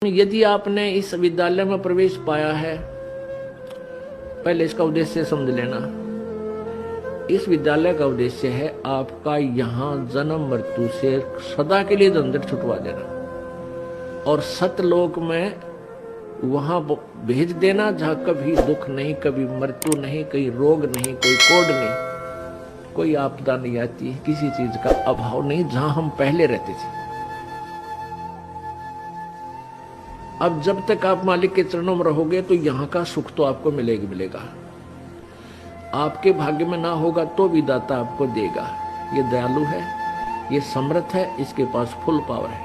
यदि आपने इस विद्यालय में प्रवेश पाया है, पहले इसका उद्देश्य समझ लेना। इस विद्यालय का उद्देश्य है आपका यहाँ जन्म मृत्यु से सदा के लिए झंझट छुटवा देना और सतलोक में वहां भेज देना जहां कभी दुख नहीं, कभी मृत्यु नहीं, कोई रोग नहीं, कोई कोड नहीं, कोई आपदा नहीं आती, किसी चीज का अभाव नहीं, जहां हम पहले रहते थे। अब जब तक आप मालिक के चरणों में रहोगे तो यहाँ का सुख तो आपको मिलेगा। आपके भाग्य में ना होगा तो भी दाता आपको देगा। ये दयालु है, ये समर्थ है, इसके पास फुल पावर है।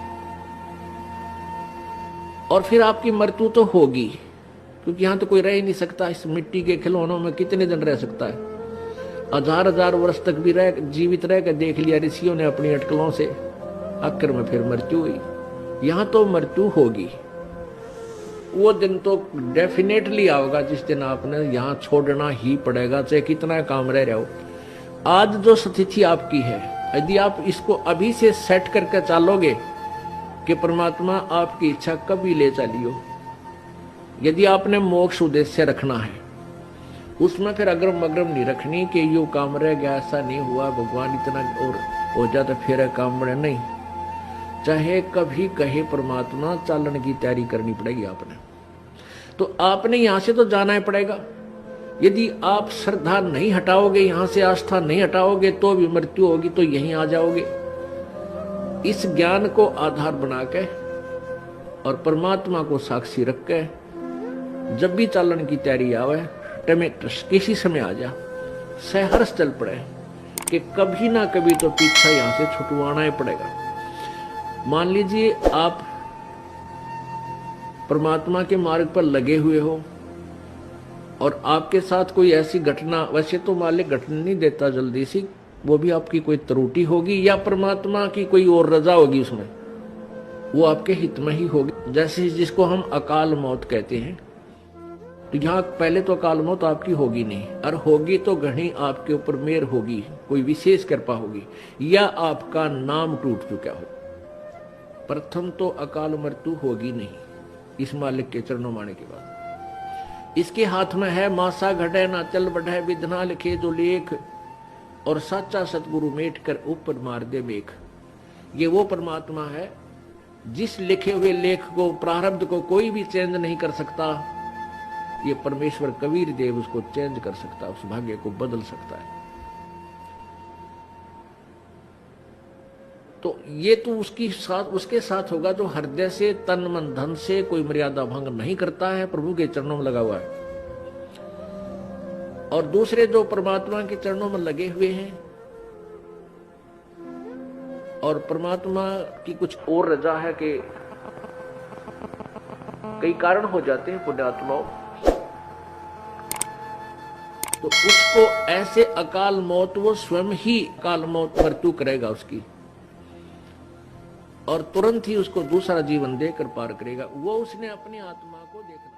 और फिर आपकी मृत्यु तो होगी, क्योंकि यहां तो कोई रह ही नहीं सकता। इस मिट्टी के खिलौनों में कितने दिन रह सकता है? हजार वर्ष तक भी जीवित रह कर देख लिया ऋषियों ने अपनी अटकलों से, आखिर में फिर मृत्यु हुई। यहां तो मृत्यु होगी। वो दिन तो डेफिनेटली आएगा जिस दिन आपने यहाँ छोड़ना ही पड़ेगा, चाहे कितना काम रह रहा हो। आज जो स्थिति आपकी है, यदि आप इसको अभी से सेट करके चलोगे कि परमात्मा आपकी इच्छा कभी ले चलियो, यदि आपने मोक्ष उद्देश्य रखना है, उसमें फिर अग्रम नहीं रखनी कि यो काम रह गया, ऐसा नहीं हुआ, भगवान इतना और हो जाता फिर काम बने नहीं। चाहे कभी कहे परमात्मा, चालन की तैयारी करनी पड़ेगी आपने। तो आपने यहां से तो जाना ही पड़ेगा। यदि आप श्रद्धा नहीं हटाओगे, यहां से आस्था नहीं हटाओगे, तो भी मृत्यु होगी, तो यहीं आ जाओगे। इस ज्ञान को आधार बना के और परमात्मा को साक्षी रख के जब भी चालन की तैयारी आवे, किसी समय आ जा, सहर्ष चल पड़े कि कभी ना कभी तो पीछा यहां से छुटवाना ही पड़ेगा। मान लीजिए आप परमात्मा के मार्ग पर लगे हुए हो और आपके साथ कोई ऐसी घटना, वैसे तो मालिक घटना नहीं देता जल्दी सी, वो भी आपकी कोई त्रुटि होगी या परमात्मा की कोई और रजा होगी, उसमें वो आपके हित में ही होगी। जैसे जिसको हम अकाल मौत कहते हैं, तो यहाँ पहले तो अकाल मौत आपकी होगी नहीं, और होगी तो घनी आपके ऊपर मेहर होगी, कोई विशेष कृपा होगी, या आपका नाम टूट चुका हो। प्रथम तो अकाल मृत्यु होगी नहीं इस मालिक के चरणों माने के बाद। इसके हाथ में है मासा घटे ना चल बढ़े, विधना लिखे जो लेख, और सच्चा सतगुरु मेट कर ऊपर मार दे मेघ। ये वो परमात्मा है जिस लिखे हुए लेख को, प्रारब्ध को कोई भी चेंज नहीं कर सकता। ये परमेश्वर कबीर देव उसको चेंज कर सकता, उस भाग्य को बदल सकता है। तो ये तो उसके साथ होगा जो हृदय से, तन मन धन से कोई मर्यादा भंग नहीं करता है, प्रभु के चरणों में लगा हुआ है। और दूसरे जो परमात्मा के चरणों में लगे हुए हैं और परमात्मा की कुछ और रजा है कि कई कारण हो जाते हैं पुण्यात्माओं, तो उसको ऐसे अकाल मौत, वो स्वयं ही अकाल मौत मृत्यु करेगा उसकी, और तुरंत ही उसको दूसरा जीवन देकर पार करेगा। वो उसने अपनी आत्मा को देखना।